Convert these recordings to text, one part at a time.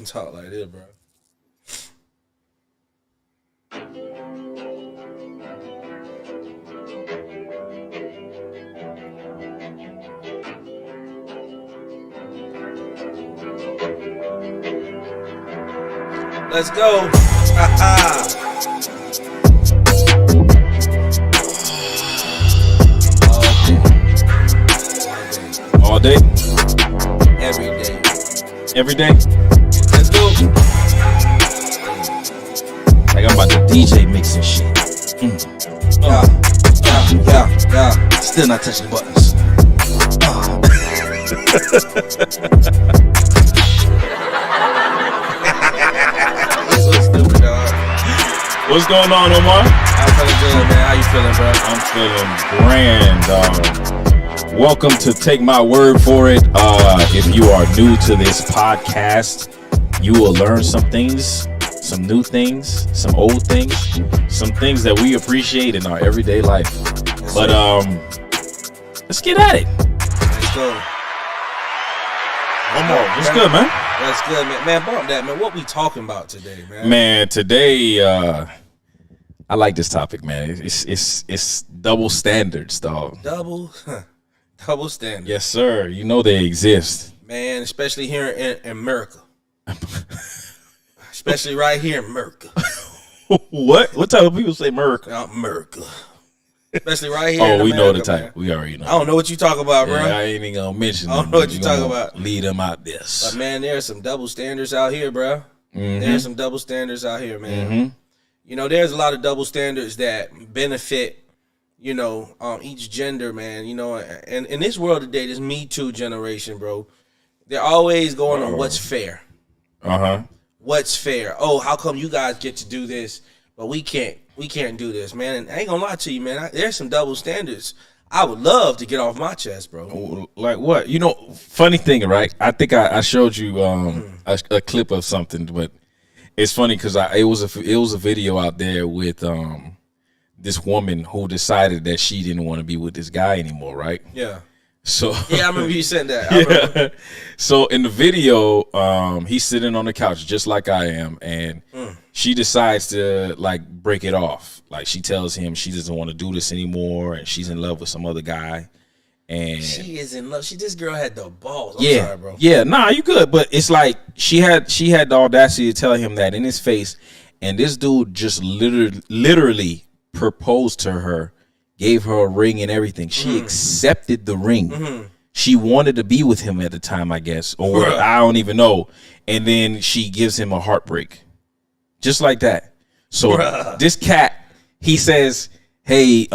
Talk like this, bro. Let's go. All day? Every day. Every day? Let's go. Like I'm about to DJ mixing shit. Yeah. Still not touching the buttons. You're so stupid, dog. What's going on, Omar? I'm feeling good, man. How you feeling, bro? I'm feeling grand, dog. Welcome to Take My Word For It. If you are new to this podcast, you will learn some things, some new things, some old things, some things that we appreciate in our everyday life. Yes, But let's get at it. Let's go. Omar, what's good, man? That's good, man. Man, bump that, man. What we talking about today, man? Man, today I like this topic, man. It's double standards, dog. Double standard. Yes, sir. You know they exist. Man, especially here in America. Especially right here in America. What type of people say America? America. Especially right here. Oh, we America, know the type. man. We already know. I don't know what you talk about, bro. Yeah, I ain't even gonna mention. I don't them. know what We you talking gonna about. Lead them out this. But man, there's some double standards out here, bro. There's some double standards out here, man. You know, there's a lot of double standards that benefit, you know, each gender, man. You know, and in this world today, this Me Too generation, bro, they're always going on what's fair. What's fair? Oh, how come you guys get to do this, but we can't? We can't do this, man. And I ain't gonna lie to you, man. There's some double standards I would love to get off my chest, bro. Like what? You know, funny thing, right? I think I showed you a clip of something, but it's funny because it was a video out there with this woman who decided that she didn't want to be with this guy anymore, right? Yeah. So yeah, I remember you said that. I remember. So in the video, he's sitting on the couch just like I am, and she decides to like break it off. Like she tells him she doesn't want to do this anymore, and she's in love with some other guy. And she is in love. This girl had the balls. I'm yeah, sorry, bro. yeah, nah, you good, but it's like she had the audacity to tell him that in his face, and this dude just literally proposed to her. Gave her a ring and everything. She accepted the ring. She wanted to be with him at the time, I guess, or I don't even know. And then she gives him a heartbreak, just like that. So this cat, he says, "Hey,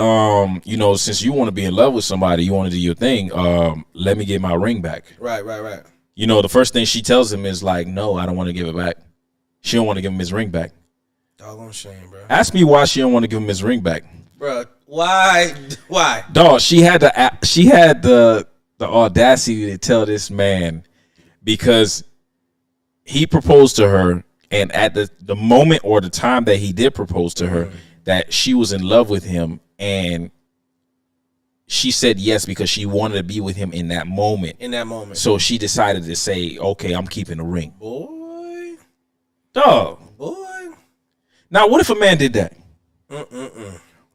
you know, since you want to be in love with somebody, you want to do your thing. Let me get my ring back." Right. You know, the first thing she tells him is like, "No, I don't want to give it back." She don't want to give him his ring back. Doggone shame, bro. Ask me why she don't want to give him his ring back. Bro, why? Dog, she had the audacity to tell this man because he proposed to her, and at the moment or the time that he did propose to her, that she was in love with him, and she said yes because she wanted to be with him in that moment. So she decided to say, "Okay, I'm keeping the ring." Boy. Now, what if a man did that?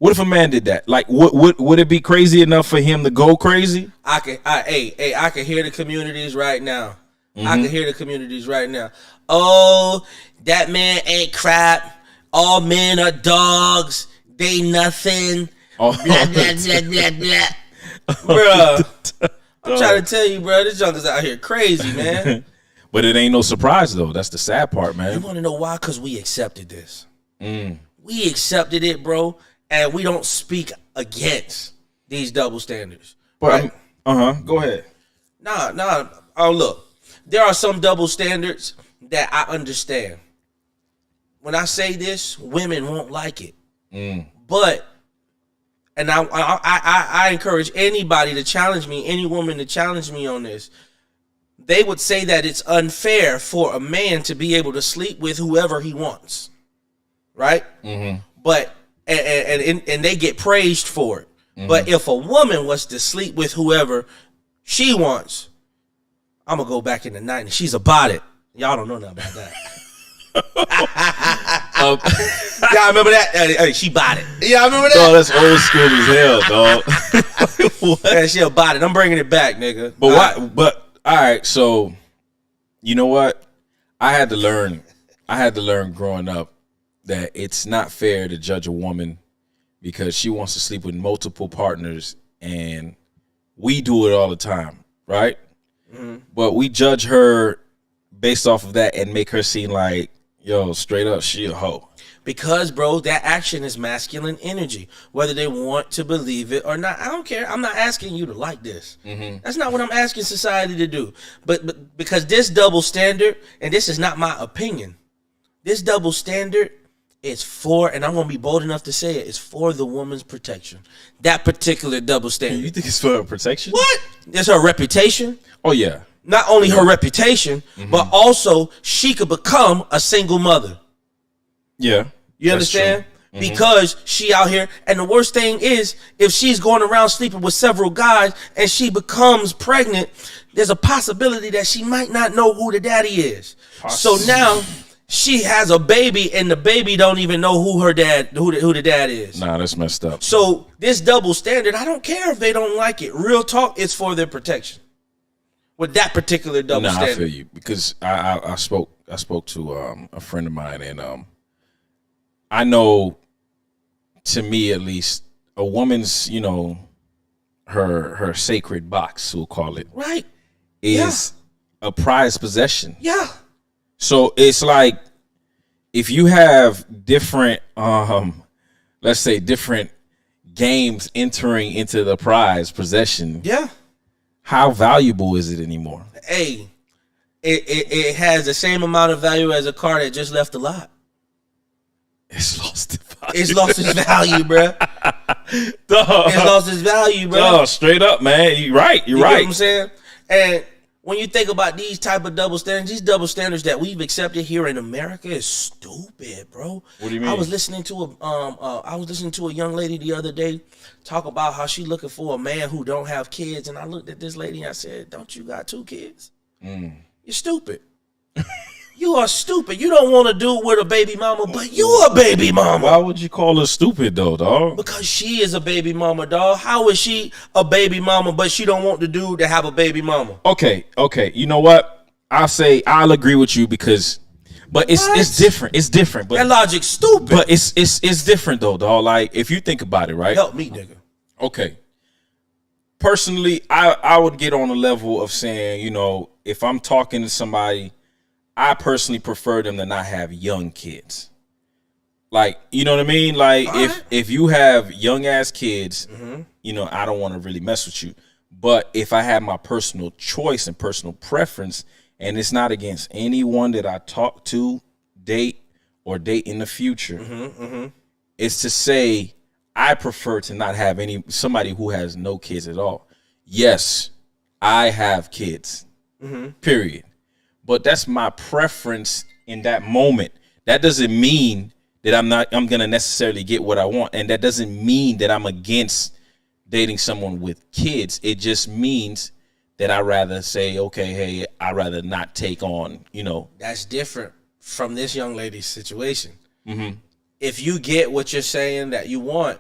What if a man did that? Like, would it be crazy enough for him to go crazy? I can hear the communities right now. I can hear the communities right now. Oh, that man ain't crap. All men are dogs. They nothing. Blah, blah, blah, blah, blah. Bruh. I'm trying to tell you, bro, this junk is out here crazy, man. But it ain't no surprise, though. That's the sad part, man. You want to know why? Because we accepted this. We accepted it, bro. And we don't speak against these double standards. But right? Go ahead. Nah. Oh, look. There are some double standards that I understand. When I say this, women won't like it. But, and I encourage anybody to challenge me, any woman to challenge me on this. They would say that it's unfair for a man to be able to sleep with whoever he wants. Right? But and they get praised for it. But if a woman was to sleep with whoever she wants, I'm gonna go back in the 90s. She's about it. Y'all don't know nothing about that. Y'all remember that? Hey, she bought it. Y'all remember that? Oh, that's old school as hell, dog. Yeah, she'll bought it. I'm bringing it back, nigga. But why? But all right, so you know what? I had to learn growing up that it's not fair to judge a woman because she wants to sleep with multiple partners, and we do it all the time, right? Mm-hmm. But we judge her based off of that and make her seem like, yo, straight up, she a hoe. Because, bro, that action is masculine energy, whether they want to believe it or not. I don't care. I'm not asking you to like this. Mm-hmm. That's not what I'm asking society to do. But because this double standard, and this is not my opinion, this double standard is for, and I'm going to be bold enough to say it, it's for the woman's protection. That particular double standard. You think it's for her protection? What? It's her reputation. Oh, yeah. Not only her reputation, but also she could become a single mother. Yeah. You understand? Mm-hmm. Because she out here, and the worst thing is, if she's going around sleeping with several guys and she becomes pregnant, there's a possibility that she might not know who the daddy is. So now she has a baby, and the baby don't even know who the dad is. Nah, that's messed up. So this double standard, I don't care if they don't like it. Real talk, it's for their protection. With that particular double standard. I feel you, because I spoke to a friend of mine, and I know, to me at least, a woman's, her sacred box, we'll call it, right, is a prized possession. Yeah. So it's like, if you have different, let's say different games entering into the prized possession. Yeah. How valuable is it anymore? Hey, it has the same amount of value as a car that just left the lot. It's lost its value. It's lost its value, bro. It's lost its value, bro. Duh, straight up, man. You're right. You're right. You know what I'm saying? And when you think about these type of double standards, these double standards that we've accepted here in America is stupid, bro. What do you mean? I was listening to a young lady the other day talk about how she looking for a man who don't have kids, and I looked at this lady and I said, "Don't you got 2 kids? You're stupid." You are stupid. You don't want to do with a baby mama, but you a baby mama. Why would you call her stupid though, dog? Because she is a baby mama, dog. How is she a baby mama, but she don't want the dude to have a baby mama? Okay. You know what? I'll agree with you but it's different. It's different. But that logic's stupid. But it's different though, dog. Like, if you think about it, right? Help me, nigga. Okay. Personally, I would get on a level of saying, if I'm talking to somebody, I personally prefer them to not have young kids. Like, you know what I mean? Like, if you have young ass kids, I don't want to really mess with you. But if I have my personal choice and personal preference, and it's not against anyone that I talk to, date, or date in the future, it's to say I prefer to not have somebody who has no kids at all. Yes, I have kids, period. But that's my preference in that moment. That doesn't mean that I'm going to necessarily get what I want. And that doesn't mean that I'm against dating someone with kids. It just means that I rather say, okay, hey, I rather not take on, That's different from this young lady's situation. If you get what you're saying that you want,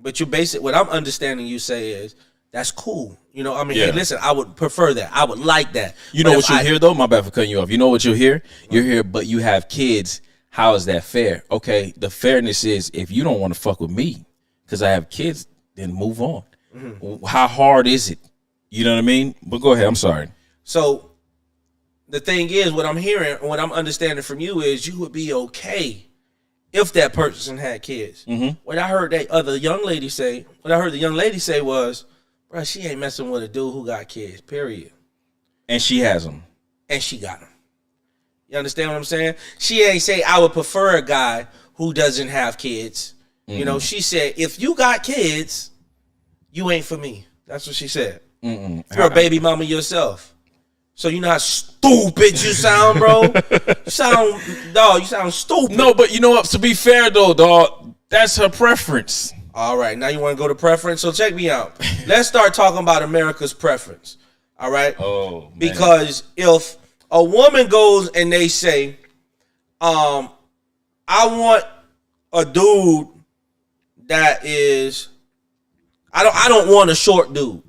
but what I'm understanding you say is, that's cool. Hey, listen, I would prefer that. I would like that. You know what you'll hear, though? My bad for cutting you off. You know what you'll hear? You'll hear, but you have kids. How is that fair? Okay, the fairness is, if you don't want to fuck with me because I have kids, then move on. How hard is it? You know what I mean? But go ahead. I'm sorry. So the thing is, what I'm hearing, what I'm understanding from you is you would be okay if that person had kids. What I heard the young lady say was, bro, she ain't messing with a dude who got kids, period. And she has them. And she got them. You understand what I'm saying? She ain't say, I would prefer a guy who doesn't have kids. She said, if you got kids, you ain't for me. That's what she said. You're a baby mama yourself. So you know how stupid you sound, bro? You sound stupid. No, but you know what? To be fair, though, dog, that's her preference. All right, now you want to go to preference? So check me out. Let's start talking about America's preference. All right? Oh, man. Because if a woman goes and they say, I want a dude that is, I don't want a short dude.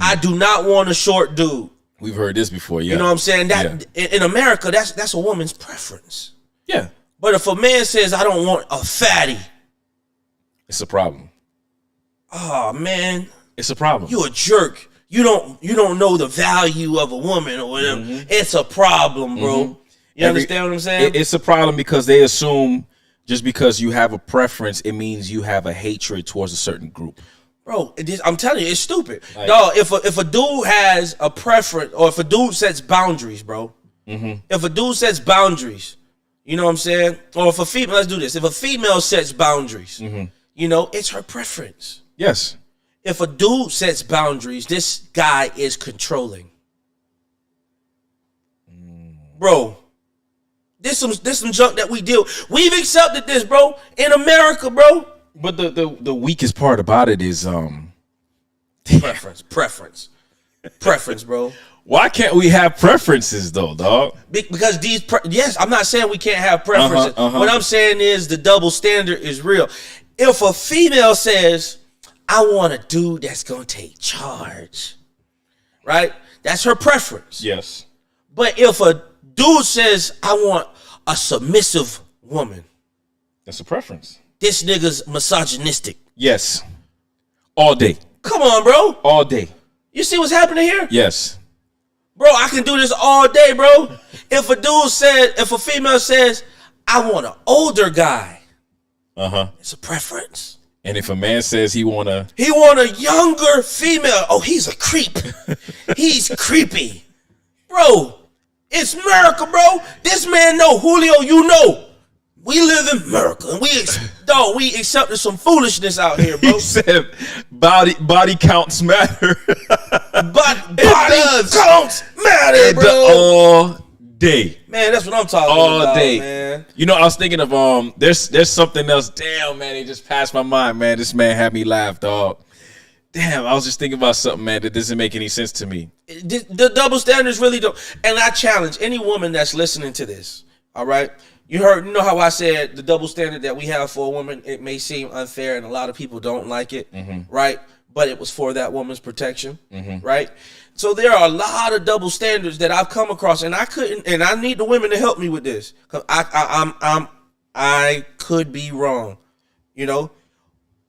I do not want a short dude. We've heard this before, yeah. You know what I'm saying? That in America, that's a woman's preference. Yeah. But if a man says, I don't want a fatty, it's a problem. Oh man, it's a problem. You a jerk. You don't know the value of a woman or whatever. It's a problem, bro. You understand what I'm saying? It's a problem because they assume just because you have a preference, it means you have a hatred towards a certain group. Bro, I'm telling you, it's stupid. Like, dog, if a dude has a preference, or if a dude sets boundaries, bro. If a dude sets boundaries, you know what I'm saying? Or if a female, let's do this. If a female sets boundaries, you know, it's her preference. Yes. If a dude sets boundaries, this guy is controlling. Bro, this some junk that we deal. We've accepted this, bro, in America, bro. But the weakest part about it is preference, bro. Why can't we have preferences though, dog? Because yes, I'm not saying we can't have preferences. What I'm saying is the double standard is real. If a female says, I want a dude that's gonna take charge, right? That's her preference. Yes. But if a dude says, I want a submissive woman, that's a preference. This nigga's misogynistic. Yes. All day. Come on, bro. All day. You see what's happening here? Yes. Bro, I can do this all day, bro. If a female says, I want an older guy, it's a preference. And if a man says he want a younger female, oh, he's a creep. He's creepy. Bro, it's America, bro. This man know, Julio, you know. We live in America, and we accepted some foolishness out here, bro. He said body counts matter. But body counts matter, bro. All day. Man, that's what I'm talking about, all day, man. You know, I was thinking of there's something else. Damn, man, it just passed my mind, man. This man had me laugh, dog. Damn, I was just thinking about something, man, that doesn't make any sense to me. The double standards really don't. And I challenge any woman that's listening to this, all right? You know how I said the double standard that we have for a woman, it may seem unfair and a lot of people don't like it, right? But it was for that woman's protection, right? So there are a lot of double standards that I've come across, and I need the women to help me with this. Cause I could be wrong, you know?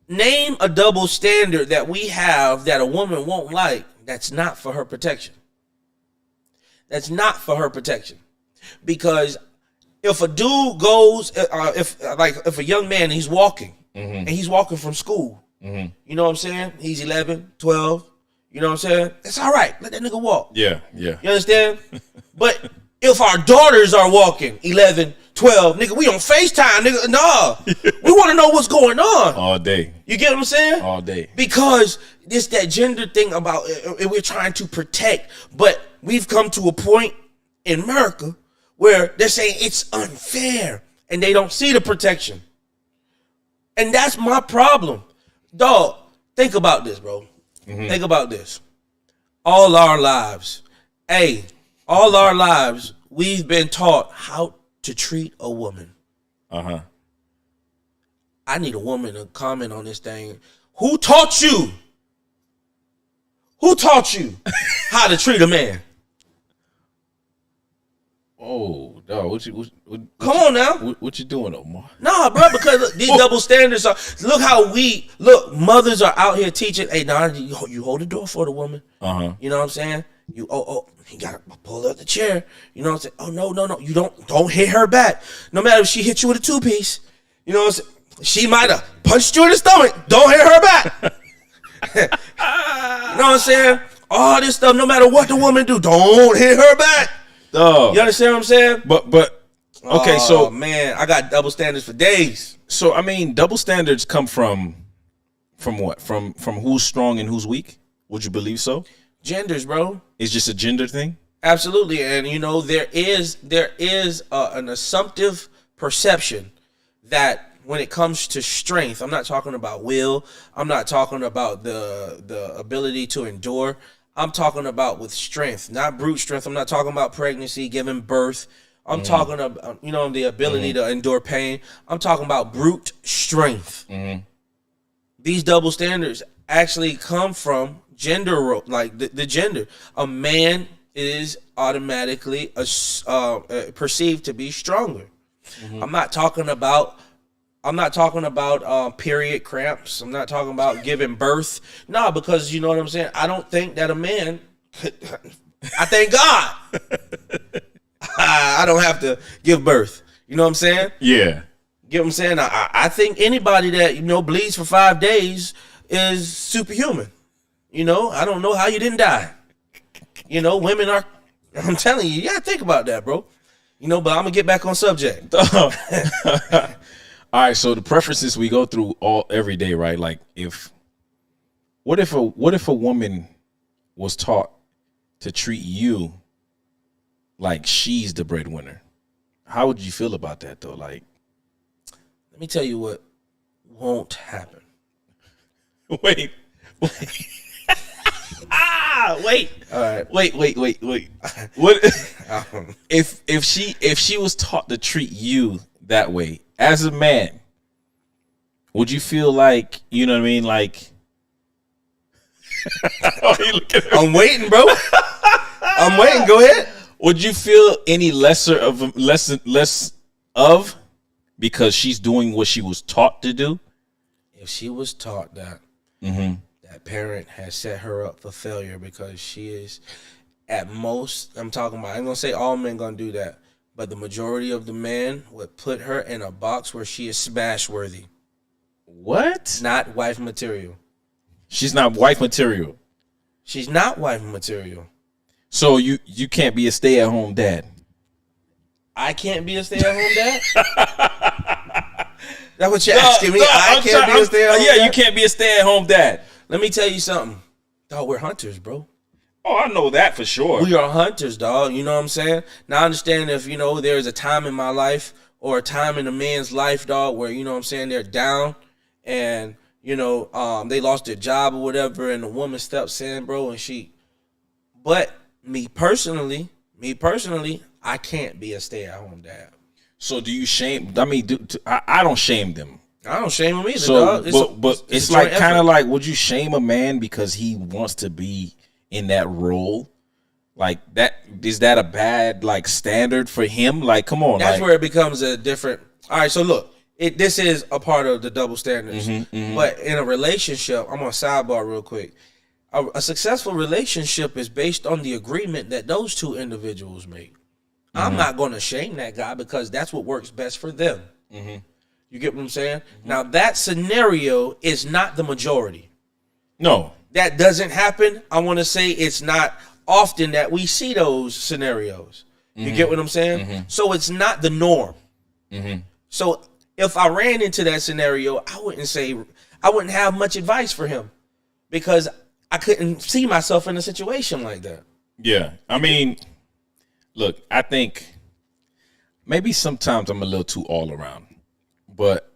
Name a double standard that we have that a woman won't like that's not for her protection. That's not for her protection. Because if a dude goes, if a young man, he's walking, and he's walking from school, you know what I'm saying? He's 11, 12, you know what I'm saying? It's all right. Let that nigga walk. Yeah. You understand? But if our daughters are walking, 11, 12, nigga, we on FaceTime, nigga. Nah. We want to know what's going on. All day. You get what I'm saying? All day. Because it's that gender thing about we're trying to protect, but we've come to a point in America where they're saying it's unfair and they don't see the protection. And that's my problem. Dog, think about this, bro. Think about this. All our lives, we've been taught how to treat a woman. I need a woman to comment on this thing. Who taught you? Who taught you how to treat a man? Oh, dog, come on now. What you doing, Omar? Nah, bro, because look, these double standards are, mothers are out here teaching, hey, nah, you hold the door for the woman. You know what I'm saying? You gotta pull up the chair. You know what I'm saying? Oh, no, you don't hit her back. No matter if she hit you with a 2-piece. You know what I'm saying? She might have punched you in the stomach. Don't hit her back. You know what I'm saying? All this stuff, no matter what the woman do, don't hit her back. Oh. You understand what I'm saying? But okay, so man, I got double standards for days. So I mean, double standards come from what? From who's strong and who's weak? Would you believe so? Genders, bro. It's just a gender thing? Absolutely. And you know, there is an assumptive perception that when it comes to strength, I'm not talking about will, I'm not talking about the ability to endure. I'm talking about with strength, not brute strength. I'm not talking about pregnancy, giving birth. I'm talking about, the ability to endure pain. I'm talking about brute strength. These double standards actually come from gender, like the gender. A man is automatically perceived to be stronger. I'm not talking about period cramps. I'm not talking about giving birth. No, because you know what I'm saying. I don't think that a man could. I thank God I don't have to give birth. You know what I'm saying? Yeah. Get what I'm saying? I think anybody that bleeds for 5 days is superhuman. I don't know how you didn't die. Women are. I'm telling you, gotta think about that, bro. But I'm gonna get back on subject. All right, so the preferences we go through every day, right? Like, what if a woman was taught to treat you like she's the breadwinner? How would you feel about that, though? Like, let me tell you what won't happen. Wait. Wait. All right. Wait. What if she was taught to treat you that way as a man? Would you feel like, you know what I mean? Like, I'm waiting, bro. I'm waiting. Go ahead. Would you feel any less of because she's doing what she was taught to do? If she was taught that that parent has set her up for failure because she is, at most, I'm talking about, I ain't gonna say all men gonna do that, but the majority of the men would put her in a box where she is smash worthy. What? Not wife material. She's not wife material. She's not wife material. So you can't be a stay-at-home dad. I can't be a stay-at-home dad? That's what you're asking me? I can't be a stay-at-home dad? Yeah, you can't be a stay-at-home dad. Let me tell you something. Dog, we're hunters, bro. Oh, I know that for sure. We are hunters, dog. You know what I'm saying? Now, I understand if, there's a time in my life or a time in a man's life, dog, where, they're down and, they lost their job or whatever, and the woman steps in, bro, and but me personally, I can't be a stay-at-home dad. So do you shame? I mean, I don't shame them. I don't shame them either, so, dog. But it's like kind of like, would you shame a man because he wants to be in that role? Like, that is that a bad standard for him? Like, come on. That's where it becomes a different. All right, so look, this is a part of the double standards. But in a relationship, I'm gonna sidebar real quick. A successful relationship is based on the agreement that those two individuals make. I'm not going to shame that guy because that's what works best for them. You get what I'm saying? Now, that scenario is not the majority. No. That doesn't happen. I want to say it's not often that we see those scenarios. You get what I'm saying? So it's not the norm. So if I ran into that scenario, I wouldn't have much advice for him because I couldn't see myself in a situation like that. Yeah. I mean, look, I think maybe sometimes I'm a little too all around, but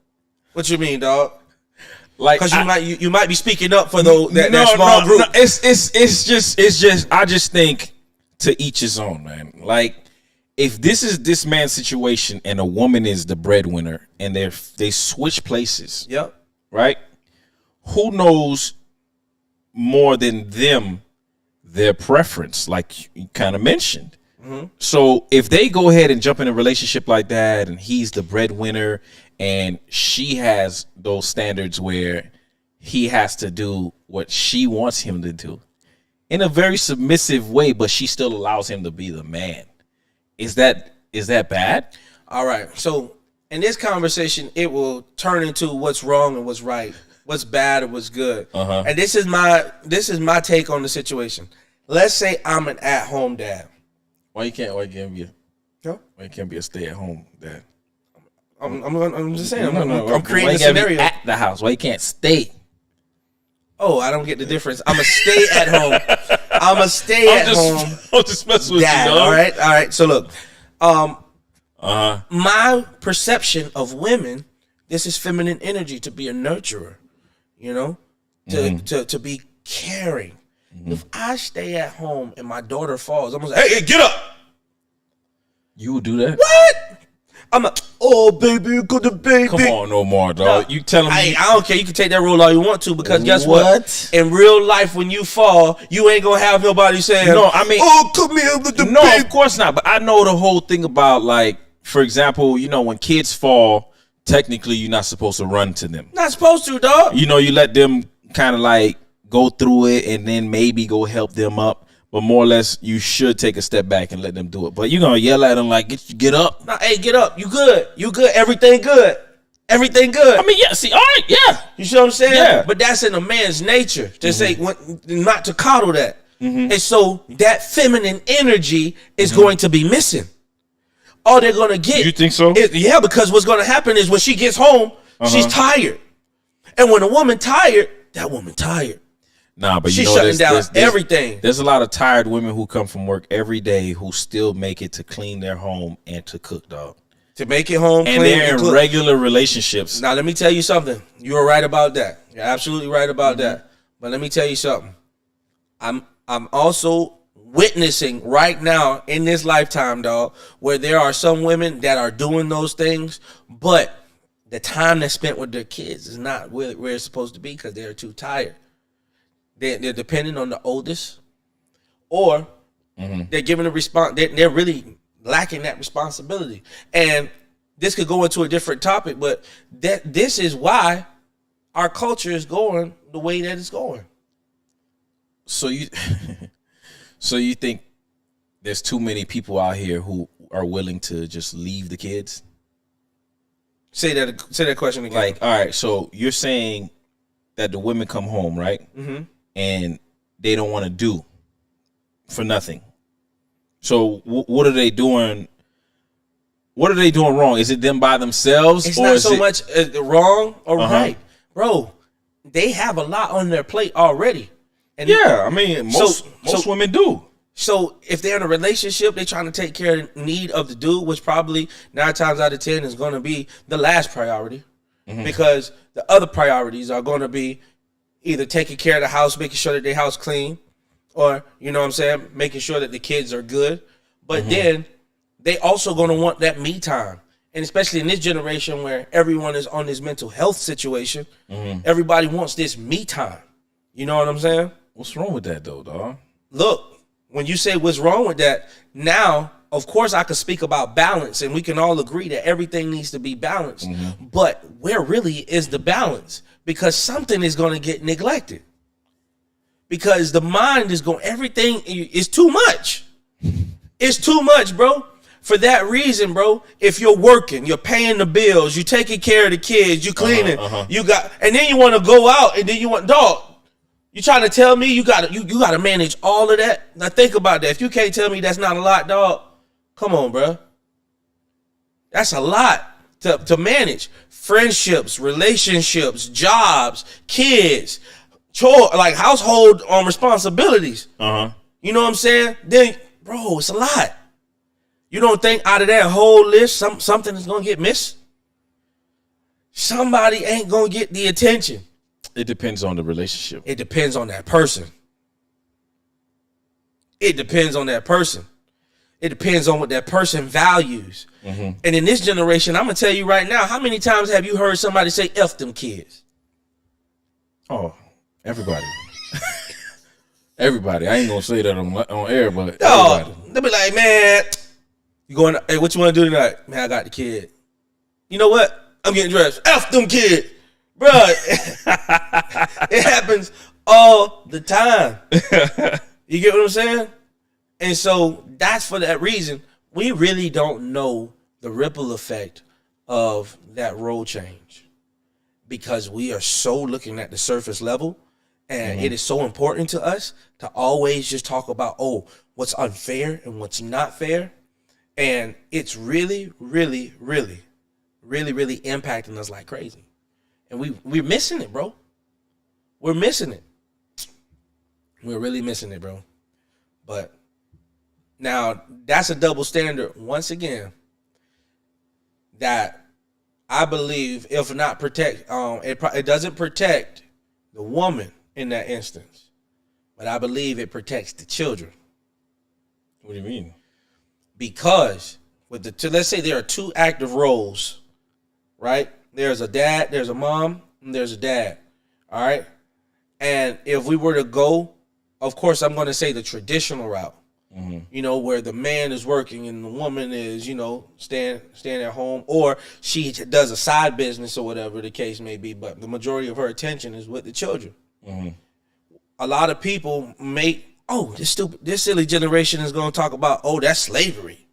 what you mean, dog? Like, because you might be speaking up for that small group. No, it's just I just think to each his own, man. Like, if this is this man's situation and a woman is the breadwinner and they switch places, yep, right? Who knows more than them their preference, like you kind of mentioned. So if they go ahead and jump in a relationship like that and he's the breadwinner and she has those standards where he has to do what she wants him to do in a very submissive way, but she still allows him to be the man, is that bad? All right, so in this conversation it will turn into what's wrong and what's right, what's bad and what's good. And this is my take on the situation. Let's say I'm an at-home dad. Why you can't be a stay-at-home dad? I'm just saying. No. I'm creating a scenario at the house. Why you can't stay? Oh, I don't get the difference. I'm a stay at home. I'm just messing with dad, you. Dog. All right. So look, my perception of women, this is feminine energy to be a nurturer, to be caring. If I stay at home and my daughter falls, I'm gonna say, hey, get up. You would do that? What? I'm like, oh, baby, you got the baby. Come on, no more, dog. No, you telling me? I don't care. You can take that role all you want to, because guess what? What? In real life, when you fall, you ain't gonna have nobody saying, No, I mean, oh, come here with the no, baby. of course not. But I know the whole thing about, like, for example, you know, when kids fall, technically you're not supposed to run to them. Not supposed to, dog. You know, you let them kind of like go through it and then maybe go help them up. But more or less, you should take a step back and let them do it. But you're going to yell at them like, get up. Nah, hey, get up. You good. You good. Everything good. Everything good. I mean, yeah, see, all right, yeah. You see what I'm saying? Yeah. But that's in a man's nature to say, not to coddle that. And so that feminine energy is going to be missing. All they're going to get. You think so? Yeah, because what's going to happen is when she gets home, she's tired. And when a woman tired, that woman tired. Nah, but She's you know, shutting down everything. There's a lot of tired women who come from work every day who still make it to clean their home and to cook, dog. To make it home, And clean, they're in cook. regular relationships. Now, let me tell you something. You're right about that. You're absolutely right about that. But let me tell you something. I'm also witnessing right now in this lifetime, dog, where there are some women that are doing those things, but the time that's spent with their kids is not where it's supposed to be because they're too tired. They're dependent on the oldest, or they're giving a response. They're really lacking that responsibility. And this could go into a different topic, but this is why our culture is going the way that it's going. So you think there's too many people out here who are willing to just leave the kids? Say that question again. Like, all right, so you're saying that the women come home, right? Mm-hmm. And they don't want to do for nothing. So what are they doing? What are they doing wrong? Is it them by themselves? It's or not is so it much wrong or right. Bro, they have a lot on their plate already. And yeah, I mean, most women do. So if they're in a relationship, they're trying to take care of the need of the dude, which probably 9 times out of 10 is going to be the last priority, because the other priorities are going to be either taking care of the house, making sure that their house clean, or, you know what I'm saying, making sure that the kids are good. But then they also going to want that me time. And especially in this generation where everyone is on this mental health situation, everybody wants this me time. You know what I'm saying? What's wrong with that, though, dog? Look, when you say what's wrong with that, now, of course, I could speak about balance, and we can all agree that everything needs to be balanced. But where really is the balance? Because something is going to get neglected. Because the mind is going, everything is too much. It's too much, bro. For that reason, bro, if you're working, you're paying the bills, you're taking care of the kids, you cleaning, you got, and then you want to go out, and then you want, dog, you trying to tell me you gotta manage all of that? Now think about that. If you can't tell me that's not a lot, dog, come on, bro. That's a lot to manage. Friendships, relationships, jobs, kids, chore, like household responsibilities. You know what I'm saying? Then, bro, it's a lot. You don't think out of that whole list, something is gonna get missed? Somebody ain't gonna get the attention. It depends on the relationship. It depends on that person. It depends on that person. It depends on what that person values. And in this generation, I'm going to tell you right now, how many times have you heard somebody say, F them kids? Oh, everybody. Everybody. I ain't going to say that on air, but Dog, everybody. they'll be like, man, you going? Hey, what you want to do tonight? Man, I got the kid. You know what? I'm getting dressed. F them kids. Bruh, it happens all the time. You get what I'm saying? And so that's for that reason. We really don't know the ripple effect of that role change because we are so looking at the surface level, and it is so important to us to always just talk about, what's unfair and what's not fair. And it's really, really, really, really, really impacting us like crazy. And we're missing it, bro. We're missing it. We're really missing it, bro. But now that's a double standard once again that I believe, if not protect, it doesn't protect the woman in that instance. but I believe it protects the children. What do you mean? Because with let's say there are two active roles, right? There's a dad, there's a mom, and there's a dad. All right. And if we were to go, of course, I'm going to say the traditional route, you know, where the man is working and the woman is, you know, staying at home, or she does a side business or whatever the case may be. But the majority of her attention is with the children. A lot of people this silly generation is going to talk about, oh, that's slavery.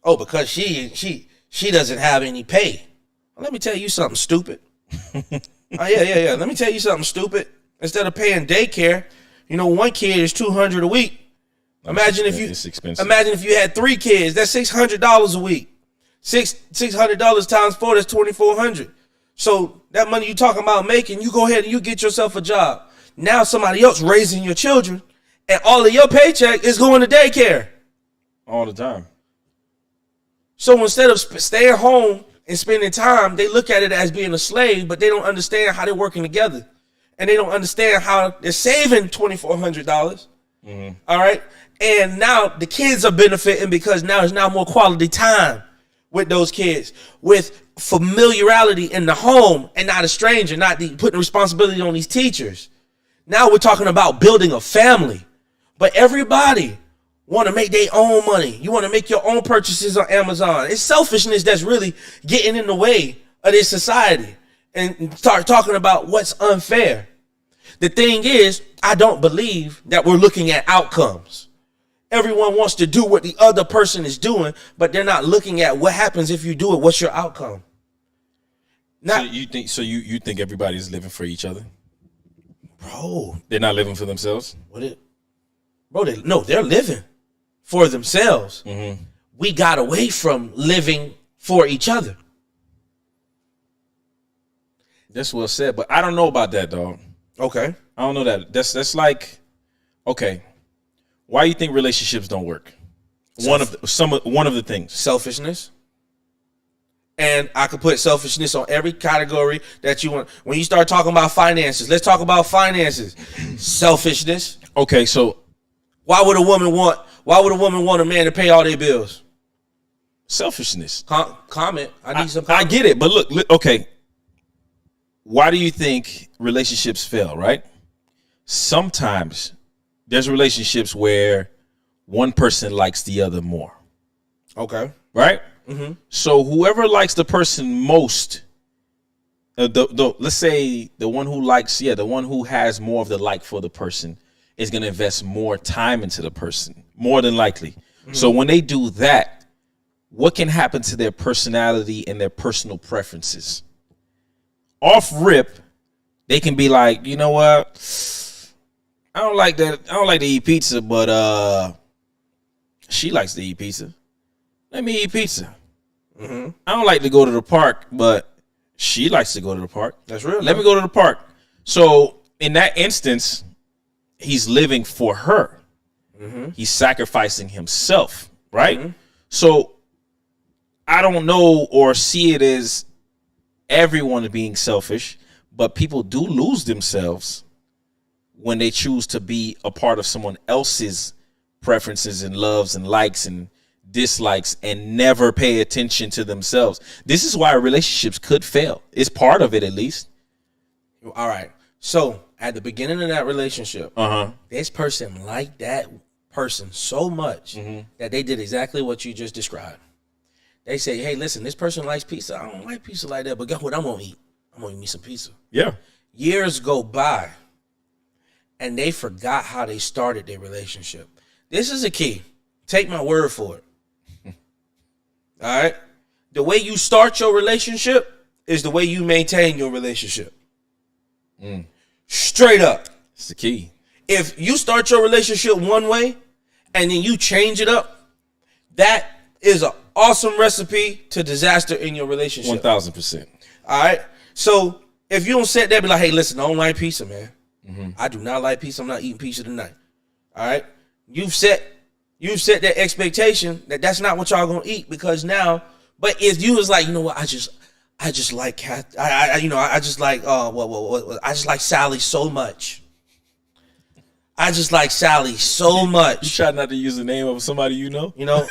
Oh, because she doesn't have any pay. Well, let me tell you something stupid. Yeah. Let me tell you something stupid. Instead of paying daycare, you know, one kid is $200 a week. Imagine if you had 3 kids. That's $600 a week. $600 times 4, that's $2,400. So that money you talking about making, you go ahead and you get yourself a job. Now somebody else raising your children, and all of your paycheck is going to daycare all the time. So instead of staying home and spending time, they look at it as being a slave, but they don't understand how they're working together. And they don't understand how they're saving $2,400. All right. And now the kids are benefiting because now there's now more quality time with those kids, with familiarity in the home and not a stranger, not putting responsibility on these teachers. Now we're talking about building a family, but everybody want to make their own money. You want to make your own purchases on Amazon. It's selfishness that's really getting in the way of this society, and start talking about what's unfair. The thing is, I don't believe that we're looking at outcomes. Everyone wants to do what the other person is doing, but they're not looking at what happens if you do it. What's your outcome? So you think everybody's living for each other? Bro, they're not living for themselves? They're living for themselves. We got away from living for each other. That's well said, but I don't know about that, dog. Okay. I don't know that. That's like, okay, why do you think relationships don't work? One of the things. Selfishness. And I could put selfishness on every category that you want. When you start talking about finances, let's talk about finances. Selfishness. Okay, so why would a woman want a man to pay all their bills? Selfishness. Comment. I need some comment. I get it, but look, okay. Why do you think relationships fail, right? Sometimes there's relationships where one person likes the other more. Okay. Right? So whoever likes the person most, let's say the one who has more of the like for the person is going to invest more time into the person, more than likely. So when they do that, what can happen to their personality and their personal preferences? Off rip, they can be like, you know what? I don't like that. I don't like to eat pizza, but she likes to eat pizza. Let me eat pizza. I don't like to go to the park, but she likes to go to the park. That's real. Let me go to the park. So in that instance, he's living for her. He's sacrificing himself, right? So I don't know or see it as everyone being selfish, but people do lose themselves when they choose to be a part of someone else's preferences and loves and likes and dislikes and never pay attention to themselves. This is why relationships could fail. It's part of it, at least. All right. So at the beginning of that relationship, this person liked that person so much that they did exactly what you just described. They say, hey, listen, this person likes pizza. I don't like pizza like that, but guess what I'm going to eat? I'm going to eat me some pizza. Yeah. Years go by, and they forgot how they started their relationship. This is a key. Take my word for it. All right? The way you start your relationship is the way you maintain your relationship. Straight up. It's the key. If you start your relationship one way, and then you change it up, that is an awesome recipe to disaster in your relationship. 1,000%. All right. So if you don't sit there, be like, hey, listen, I don't like pizza, man. I do not like pizza. I'm not eating pizza tonight. All right. You've set that expectation that that's not what y'all gonna eat, because now. But if you was like, you know what, I just like I just like Sally so much. I just like Sally so You much. try not to use the name of somebody you know. You know,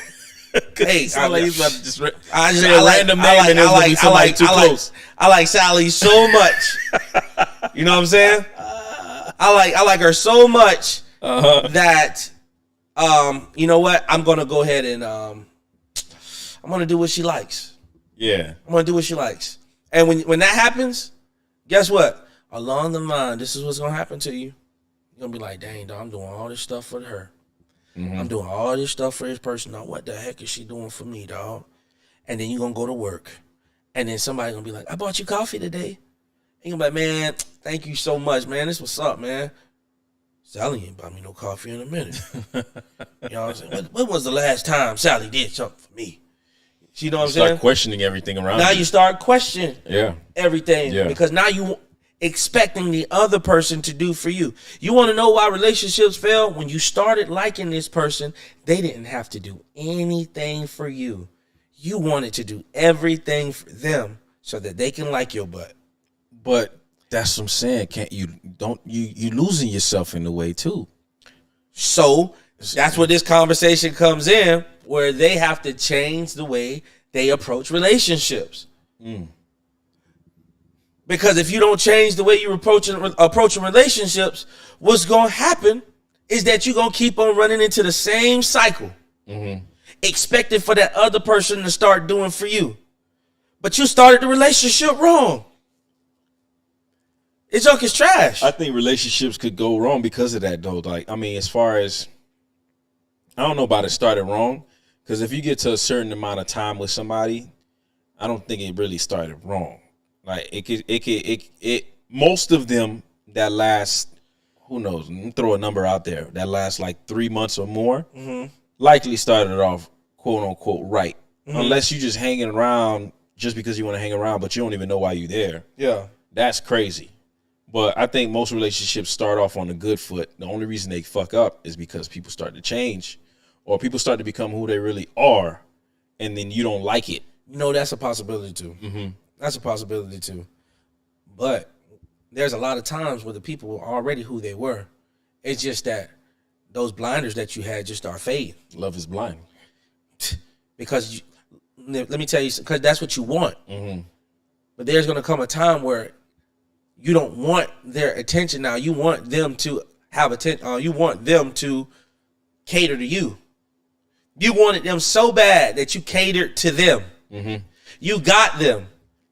hey, Sound like he's about to just I just say a random name and it's gonna be somebody too close. I like Sally so much. You know what I'm saying? I like her so much that you know what? I'm gonna go ahead and I'm gonna do what she likes. Yeah. I'm gonna do what she likes. And when that happens, guess what? Along the line, this is what's gonna happen to you. You're gonna be like, dang, dog, I'm doing all this stuff for her. I'm doing all this stuff for this person. Now, what the heck is she doing for me, dog? And then you're gonna go to work. And then somebody gonna be like, I bought you coffee today. And you're gonna be like, man, thank you so much, man. This what's up, man. Sally ain't bought me no coffee in a minute. You know what I'm saying? When was the last time Sally did something for me? You know what I'm saying? Start questioning everything around Now you. you start questioning everything. Yeah. Because now you expecting the other person to do for you. You want to know why relationships fail? When you started liking this person, they didn't have to do anything for you. You wanted to do everything for them so that they can like your butt. But that's what I'm saying. Can't you losing yourself in the way too. So that's where this conversation comes in, where they have to change the way they approach relationships. Because if you don't change the way you're approaching relationships, what's going to happen is that you're going to keep on running into the same cycle, expecting for that other person to start doing for you. But you started the relationship wrong. It's junk is trash. I think relationships could go wrong because of that, though. Like, I mean, as far as, I don't know about it started wrong, because if you get to a certain amount of time with somebody, I don't think it really started wrong. Like, most of them that last, who knows, let me throw a number out there, that last like 3 months or more, likely started off quote unquote right. Unless you just hanging around just because you want to hang around, but you don't even know why you're there. Yeah. That's crazy. But I think most relationships start off on a good foot. The only reason they fuck up is because people start to change or people start to become who they really are, and then you don't like it. You know, that's a possibility too. That's a possibility too. But there's a lot of times where the people were already who they were. It's just that those blinders that you had just start fading. Love is blind. Because let me tell you, because that's what you want. But there's going to come a time where you don't want their attention now. You want them to have attention. You want them to cater to you. You wanted them so bad that you catered to them. You got them.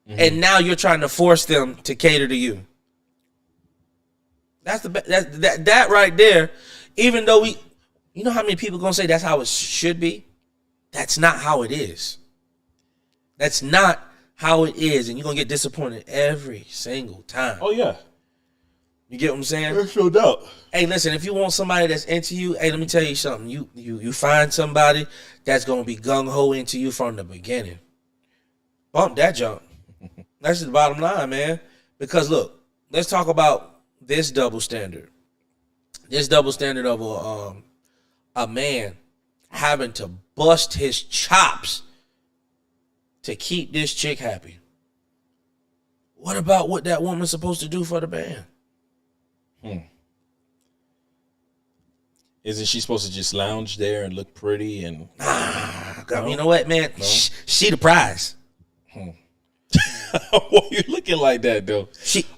And now you're trying to force them to cater to you. That's that right there. Even though you know how many people gonna say that's how it should be? That's not how it is. That's not how it is, and you're gonna get disappointed every single time. Oh yeah, you get what I'm saying? there's no doubt. Hey, listen, if you want somebody that's into you, hey, let me tell you something. You find somebody that's gonna be gung ho into you from the beginning. Bump that junk. That's the bottom line, man. Because look, let's talk about this double standard. This double standard of a man having to bust his chops to keep this chick happy. What about what that woman's supposed to do for the man? Isn't she supposed to just lounge there and look pretty and? You know what, man? No? She the prize. Why you looking like that, though?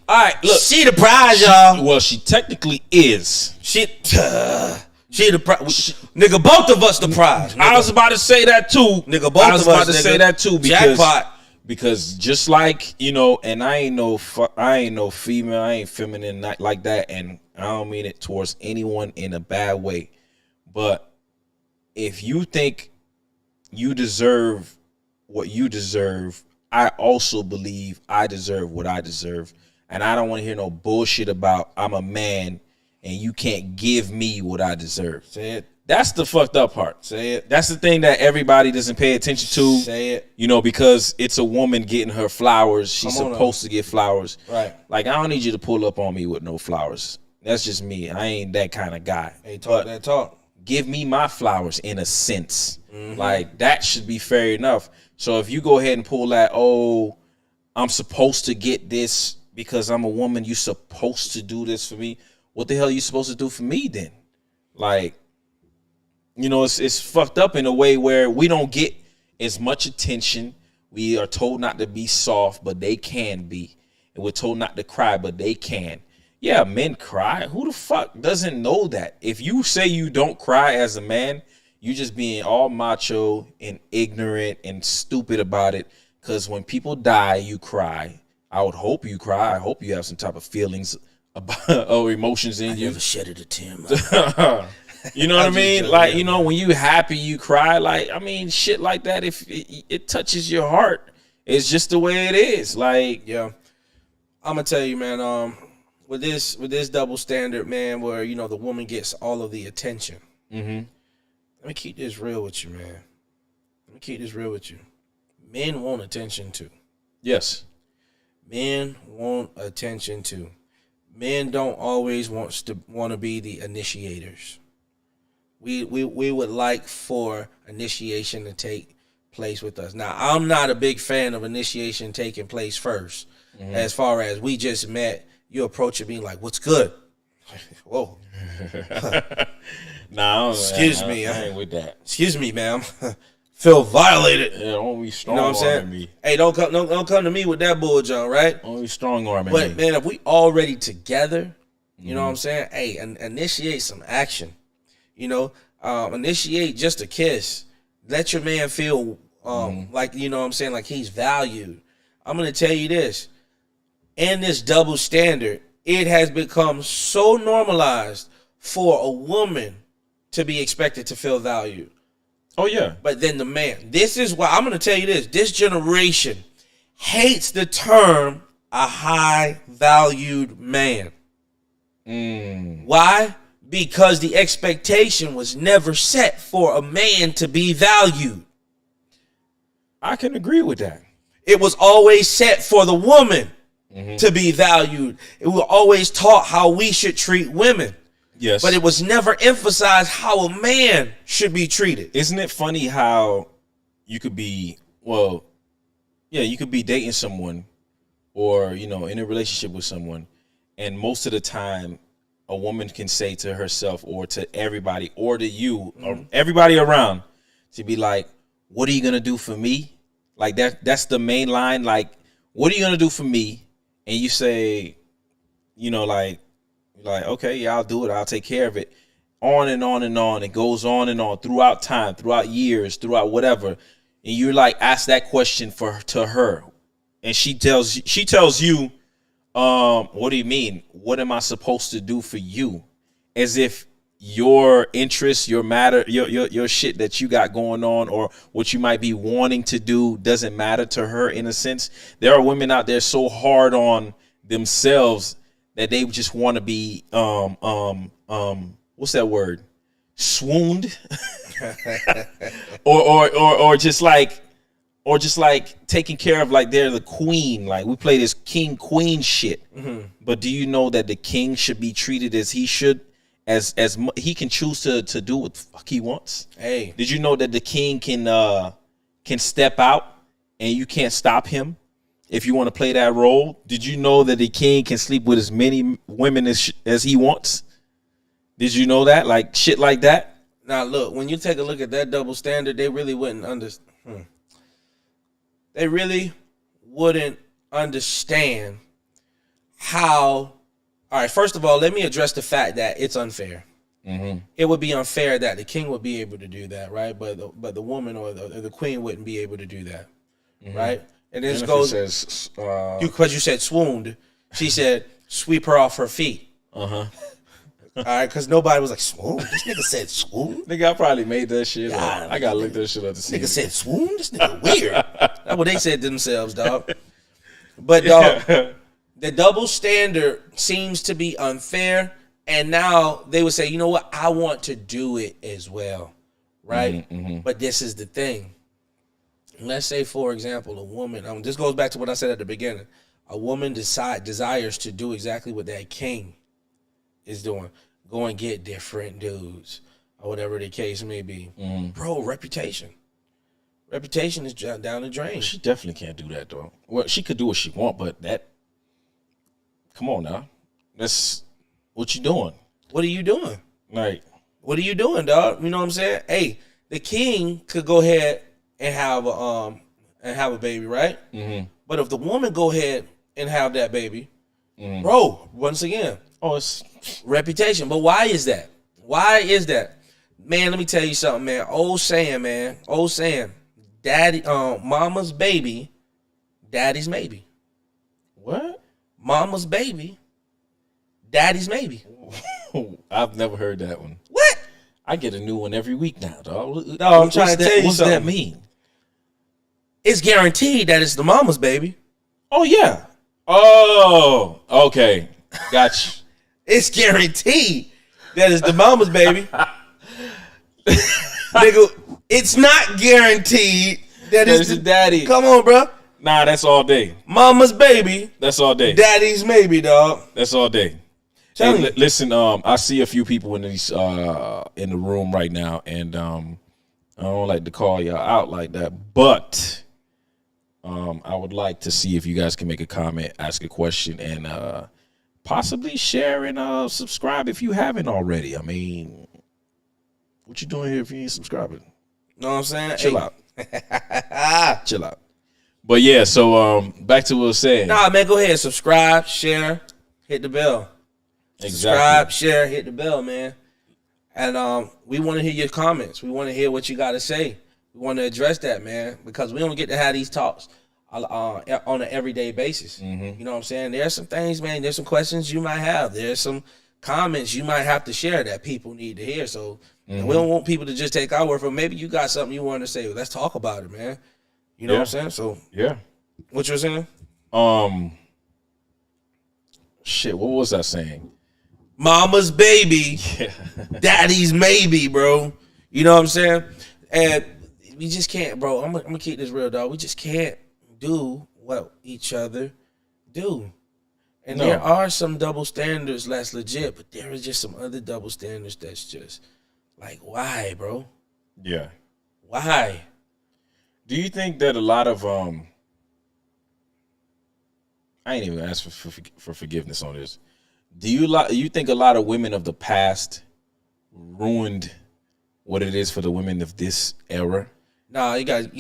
All right, look. She the prize, y'all. Well, she technically is. She the prize. Nigga, both of us the prize. Nigga. I was about to say that too. Nigga, both of us. I was about to say that too. Jackpot. Because just like, you know, and I ain't no female, I ain't feminine like that, and I don't mean it towards anyone in a bad way. But if you think you deserve what you deserve, I also believe I deserve what I deserve. And I don't want to hear no bullshit about I'm a man and you can't give me what I deserve. Say it. That's the fucked up part. Say it. That's the thing that everybody doesn't pay attention to. Say it. You know, because it's a woman getting her flowers. She's supposed to get flowers. Right. Like, I don't need you to pull up on me with no flowers. That's just me. I ain't that kind of guy. Hey, talk that talk. Give me my flowers in a sense. Like, that should be fair enough. So if you go ahead and pull that, oh, I'm supposed to get this because I'm a woman, you supposed to do this for me. what the hell are you supposed to do for me then? Like, you know, it's fucked up in a way where we don't get as much attention. We are told not to be soft, but they can be. And we're told not to cry, but they can. Yeah, men cry. Who the fuck doesn't know that? If you say you don't cry as a man, you just being all macho and ignorant and stupid about it. Because when people die, you cry. I would hope you cry. I hope you have some type of feelings about or emotions in I you. never shedded a tear. You know what I mean? Like, you know, when you happy, you cry. Like, I mean, shit like that, if it touches your heart, it's just the way it is. Like, yeah. I'm gonna tell you, man, with this double standard, man, where, you know, the woman gets all of the attention. mm-hmm. Let me keep this real with you, man. Let me keep this real with you. Men want attention too. Yes. Men want attention too. Men don't always want to be the initiators. We would like for initiation to take place with us. Now, I'm not a big fan of initiation taking place first. Mm-hmm. As far as we just met, you approach it being like, "What's good?" Whoa. Nah, excuse me. I ain't with that. Excuse me, ma'am. Feel violated. Yeah, only strong, you know what I'm saying? Me. Hey, don't come to me with that bull, John. Right? Only strong arming. But me. Man, if we already together, you know what I'm saying? Hey, initiate some action. You know, initiate just a kiss. Let your man feel like, you know what I'm saying, like he's valued. I'm gonna tell you this. In this double standard, it has become so normalized for a woman to be expected to feel valued. Oh, yeah. But then the man. This is why I'm going to tell you this. This generation hates the term a high-valued man. Why? Because the expectation was never set for a man to be valued. I can agree with that. It was always set for the woman to be valued. It was always taught how we should treat women. Yes. But it was never emphasized how a man should be treated. Isn't it funny how you could be, well, yeah, you could be dating someone or, you know, in a relationship with someone, and most of the time a woman can say to herself or to everybody or to you or everybody around to be like, what are you going to do for me? Like that's the main line. Like, what are you going to do for me? And you say, you know, like, okay, yeah, I'll do it. I'll take care of it. On and on and on. It goes on and on throughout time, throughout years, throughout whatever. And you're like, ask that question to her. And she tells you, what do you mean? What am I supposed to do for you? As if your interests, your matter, your shit that you got going on or what you might be wanting to do doesn't matter to her in a sense. There are women out there so hard on themselves that they just want to be what's that word? Swooned? or just like taking care of, like they're the queen. Like we play this king queen shit. But do you know that the king should be treated as he should, as he can choose to do what the fuck he wants? Hey, did you know that the king can step out and you can't stop him? If you want to play that role, did you know that the king can sleep with as many women as he wants? Did you know that? Like shit like that? Now look, when you take a look at that double standard, they really wouldn't understand. They really wouldn't understand how. All right, first of all, let me address the fact that it's unfair. It would be unfair that the king would be able to do that, right? But the woman or the queen wouldn't be able to do that, right? And this goes because you said swooned. She said sweep her off her feet. All right, because nobody was like swoon. This nigga said swoon. Nigga, I probably made that shit up. I gotta look that shit up to see. Nigga said swoon. This nigga weird. That's what they said to themselves, dog. But dog, the double standard seems to be unfair, and now they would say, you know what? I want to do it as well, right? But this is the thing. Let's say, for example, a woman, this goes back to what I said at the beginning. A woman desires to do exactly what that king is doing. Go and get different dudes or whatever the case may be. Bro, reputation. Reputation is down the drain. She definitely can't do that, though. Well, she could do what she want, but that, come on now. What you doing? What are you doing? Like, What are you doing, dog? You know what I'm saying? Hey, the king could go ahead and have a baby, right? Mm-hmm. But if the woman go ahead and have that baby, bro, once again, it's reputation. But why is that? Why is that? Man, let me tell you something, man. Old saying, man. Old saying. Daddy, mama's baby, daddy's maybe. what? Mama's baby, daddy's maybe. I've never heard that one. What? I get a new one every week now, dog. No, I'm trying to tell you What's something. that mean? It's guaranteed that it's the mama's baby. Oh yeah. Oh, okay. Gotcha. It's guaranteed that it's the mama's baby. Nigga, it's not guaranteed that it's the daddy. Come on, bro. Nah, that's all day. Mama's baby, That's all day. daddy's maybe, dog. That's all day. Tell Hey, me. listen, I see a few people in these in the room right now, and I don't like to call y'all out like that, but I would like to see if you guys can make a comment, ask a question, and possibly share and subscribe if you haven't already. I mean, what you doing here if you ain't subscribing? Know what I'm saying? Chill Hey. out. Chill out. But yeah, so back to what I was saying. Nah, man, go ahead. Subscribe, share, hit the bell. Subscribe, share, hit the bell, man. And we want to hear your comments. We want to hear what you got to say. We want to address that, man, because we don't get to have these talks on an everyday basis. You know what I'm saying? There's some things, man. There's some questions you might have. There's some comments you might have to share that people need to hear. So we don't want people to just take our word for it. Maybe you got something you want to say. Well, let's talk about it, man. You know what I'm saying? So Yeah. what you're saying? Shit, what was I saying? Mama's baby, daddy's maybe, bro. You know what I'm saying? And we just can't, bro. I'm gonna keep this real, dog. We just can't do what each other do. And there are some double standards that's legit, but there is just some other double standards that's just like, why, bro? Yeah. Why? Do you think that a lot of I ain't even asked for forgiveness on this. Do you think a lot of women of the past ruined what it is for the women of this era? Nah, you gotta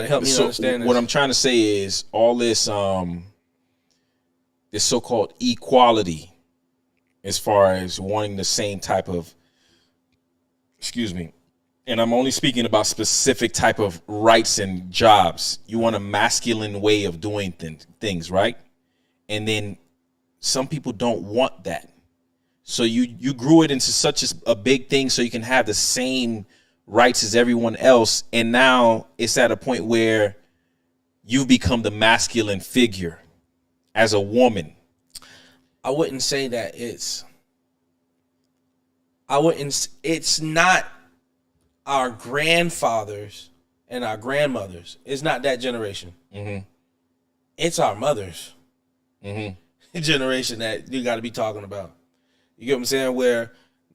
help me understand this. What I'm trying to say is all this this so-called equality, as far as wanting the same type of, and I'm only speaking about specific type of rights and jobs. You want a masculine way of doing things, right? And then some people don't want that. So you grew it into such a big thing so you can have the same rights as everyone else. And now it's at a point where you've become the masculine figure as a woman. I wouldn't say that it's not our grandfathers and our grandmothers. It's not that generation. It's our mothers generation that you got to be talking about. You get what I'm saying? Where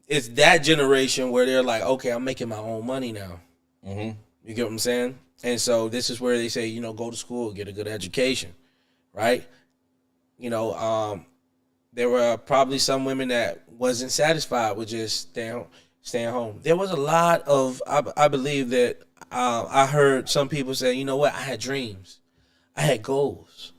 it's that generation where they're like, okay, I'm making my own money now. You get what I'm saying? And so this is where they say, you know, go to school, get a good education, right? You know, there were probably some women that wasn't satisfied with just staying home. There was a lot of, I believe that I heard some people say, you know what, I had dreams. I had goals.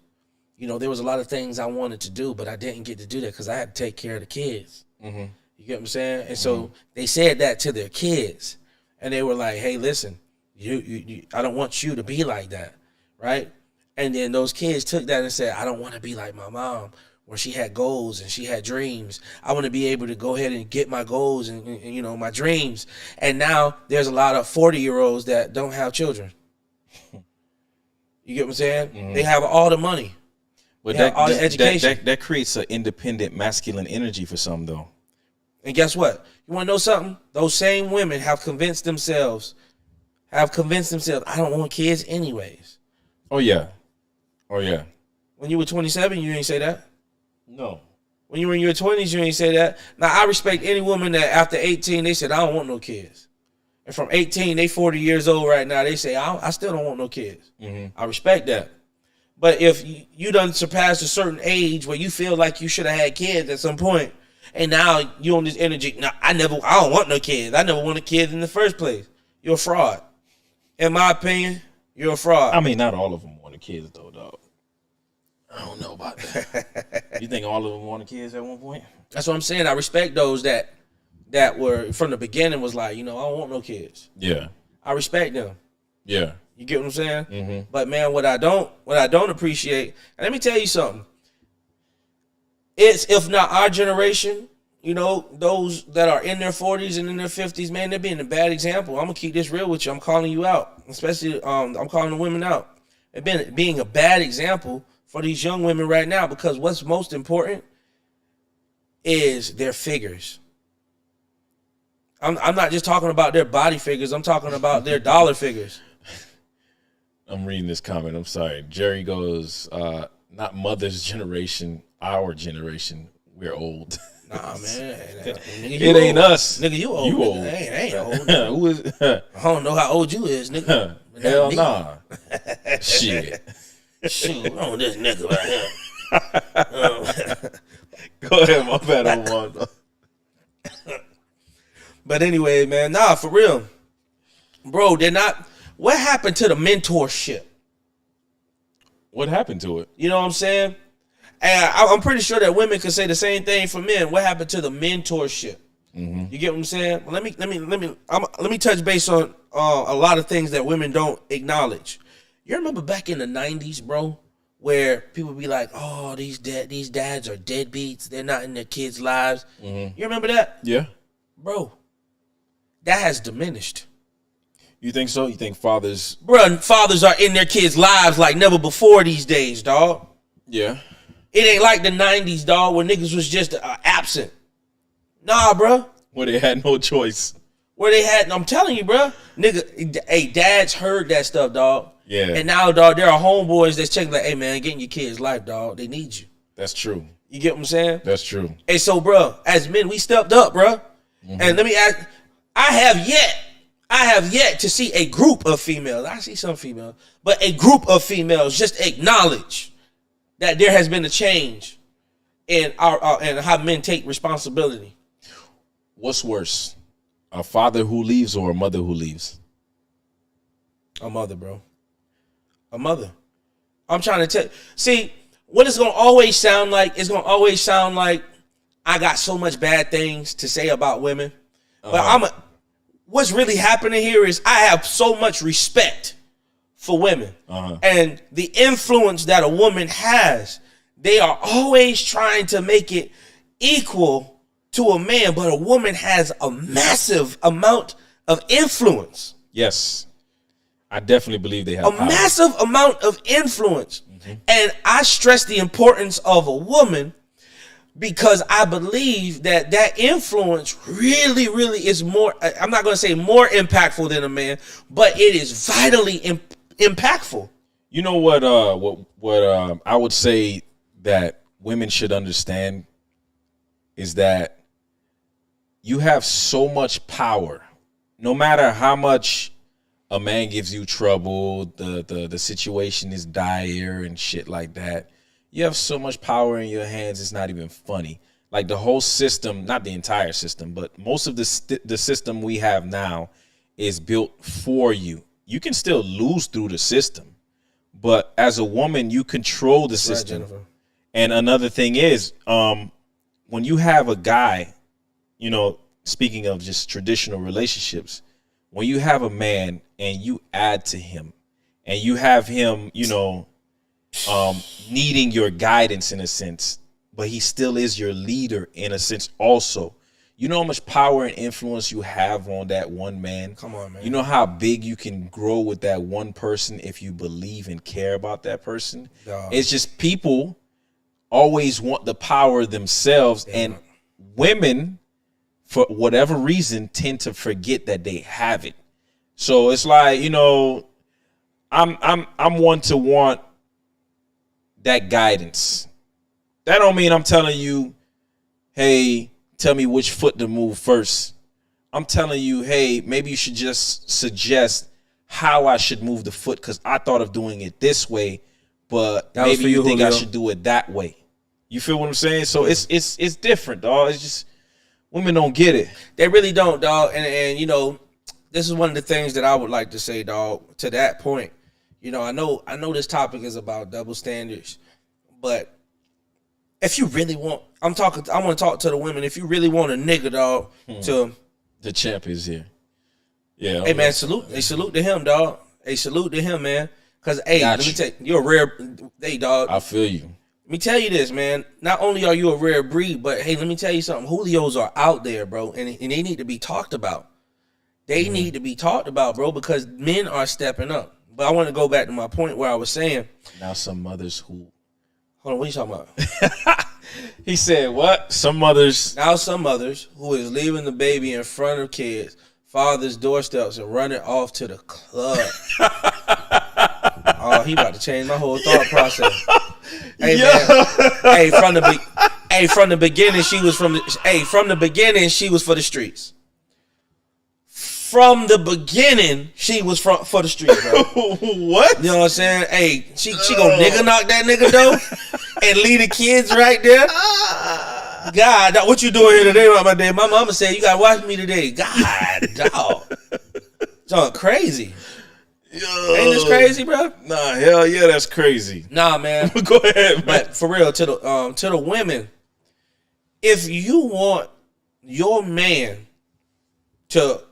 You know, there was a lot of things I wanted to do, but I didn't get to do that because I had to take care of the kids. You get what I'm saying? And so they said that to their kids. And they were like, hey, listen, I don't want you to be like that, right? And then those kids took that and said, I don't want to be like my mom, where she had goals and she had dreams. I want to be able to go ahead and get my goals and you know, my dreams. And now there's a lot of 40-year-olds that don't have children. You get what I'm saying? They have all the money. But all the education. That creates an independent masculine energy for some, though. And guess what? You want to know something? Those same women have convinced themselves, I don't want kids anyways. Oh, yeah. Oh, yeah. When you were 27, you ain't say that. No. When you were in your 20s, you ain't say that. Now, I respect any woman that after 18, they said, I don't want no kids. And from 18, they 40 years old right now, they say, I still don't want no kids. I respect that. But if you done surpassed a certain age where you feel like you should have had kids at some point, And now you on this energy. No, I don't want no kids. I never wanted kids in the first place. You're a fraud. In my opinion, you're a fraud. I mean, not all of them wanted kids though, dog. I don't know about that. You think all of them wanted kids at one point? That's what I'm saying. I respect those that were from the beginning was like, I don't want no kids. Yeah. I respect them. Yeah. You get what I'm saying? Mm-hmm. But man, what I don't appreciate, and let me tell you something. It's, if not our generation, those that are in their 40s and in their 50s, man, they're being a bad example. I'm gonna keep this real with you. I'm calling you out, especially I'm calling the women out. It's being a bad example for these young women right now, because what's most important is their figures. I'm not just talking about their body figures. I'm talking about their dollar figures. I'm reading this comment. I'm sorry. Jerry goes, not mother's generation, our generation. We're old. Nah, man. Nigga, it ain't old. us. Nigga, you old. You old. Ain't old. Who is? I don't know how old you is, nigga. Hell nah. Shit. Shoot, on this nigga right here. Go ahead, my bad. Omar. But anyway, man, nah, for real. Bro, they're not. What happened to the mentorship? What happened to it? You know what I'm saying? And I'm pretty sure that women could say the same thing for men. What happened to the mentorship? Mm-hmm. You get what I'm saying? Let me touch base on a lot of things that women don't acknowledge. You remember back in the 90s, bro, where people be like, "Oh, these dads are deadbeats. They're not in their kids' lives." Mm-hmm. You remember that? Yeah, bro. That has diminished. You think so? You think fathers are in their kids' lives like never before these days, dog? Yeah. It ain't like the 90s, dog, where niggas was just absent. Nah, bro. Where they had no choice. I'm telling you, bro. Nigga, hey, dads heard that stuff, dog. Yeah. And now, dog, there are homeboys that's checking like, hey, man, get in your kid's life, dog. They need you. That's true. You get what I'm saying? That's true. Hey, so, bro, as men, we stepped up, bro. Mm-hmm. And let me ask, I have yet to see a group of females. I see some females, but a group of females just acknowledge that there has been a change in our and how men take responsibility. What's worse, a father who leaves or a mother who leaves? A mother, bro. A mother. I'm trying to tell. See, what it's gonna always sound like? It's gonna always sound like I got so much bad things to say about women, but what's really happening here is I have so much respect for women and the influence that a woman has. They are always trying to make it equal to a man, but a woman has a massive amount of influence. Yes. I definitely believe they have a massive amount of influence. Mm-hmm. And I stress the importance of a woman because I believe that influence really, really is more, I'm not going to say more impactful than a man, but it is vitally impactful. You know what I would say that women should understand is that you have so much power. No matter how much a man gives you trouble, the situation is dire and shit like that, you have so much power in your hands, it's not even funny. Like the whole system, not the entire system, but most of the system we have now is built for you. You can still lose through the system, but as a woman, you control the system. Right, and another thing is, when you have a guy, speaking of just traditional relationships, when you have a man and you add to him and you have him, needing your guidance in a sense, but he still is your leader in a sense also. You know how much power and influence you have on that one man? Come on, man. You know how big you can grow with that one person if you believe and care about that person? It's just people always want the power themselves, and women, for whatever reason, tend to forget that they have it. So it's like, I'm one to want that guidance. That don't mean I'm telling you, hey, tell me which foot to move first. I'm telling you, hey, maybe you should just suggest how I should move the foot because I thought of doing it this way, but maybe you think I should do it that way. You feel what I'm saying? So it's different, dog. It's just women don't get it. They really don't, dog. And you know, this is one of the things that I would like to say, dog. To that point, you know, I know this topic is about double standards, but if you really want, I want to talk to the women. If you really want a nigga, dog, to the champ is here. Yeah. Hey man, salute to him, dog. Hey, salute to him, man. Cause hey, let me tell you, you're a rare. Hey, dog. I feel you. Let me tell you this, man. Not only are you a rare breed, but hey, let me tell you something. Julios are out there, bro, and they need to be talked about. They need to be talked about, bro, because men are stepping up. But I want to go back to my point where I was saying. Now some mothers who. Hold on, what are you talking about? He said what? Some mothers. Now some mothers who is leaving the baby in front of kids, father's doorsteps, and running off to the club. Oh, he about to change my whole thought process. Hey, man. Hey, from the beginning, she was from for the streets. From the beginning, she was for the streets, bro. What? You know what I'm saying? Hey, she gonna nigga knock that nigga though and leave the kids right there. God, what you doing here today, my day? My mama said you gotta watch me today. God, dog. It's crazy. Yo. Ain't this crazy, bro? Nah, hell yeah, that's crazy. Nah, man. Go ahead, man. But for real, to the women, if you want your man to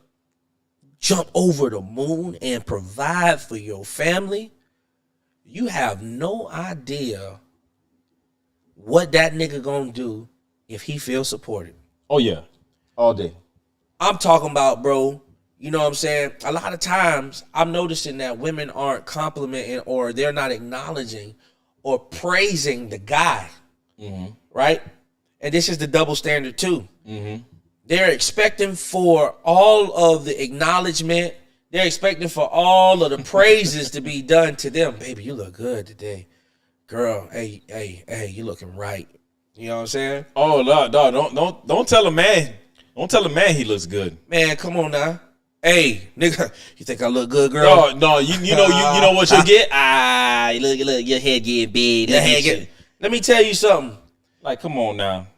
jump over the moon and provide for your family, you have no idea what that nigga gonna do if he feels supported. Oh yeah, all day. I'm talking about, bro. You know what I'm saying? A lot of times I'm noticing that women aren't complimenting or they're not acknowledging or praising the guy, right? And this is the double standard too. They're expecting for all of the acknowledgement. They're expecting for all of the praises to be done to them. Baby, you look good today. Girl, hey, you looking right. You know what I'm saying? Oh, no, don't tell a man. Don't tell a man he looks good. Man, come on now. Hey, nigga, you think I look good, girl? No, you know what you get? Look, your head getting big. Let me tell you something. Like, come on now.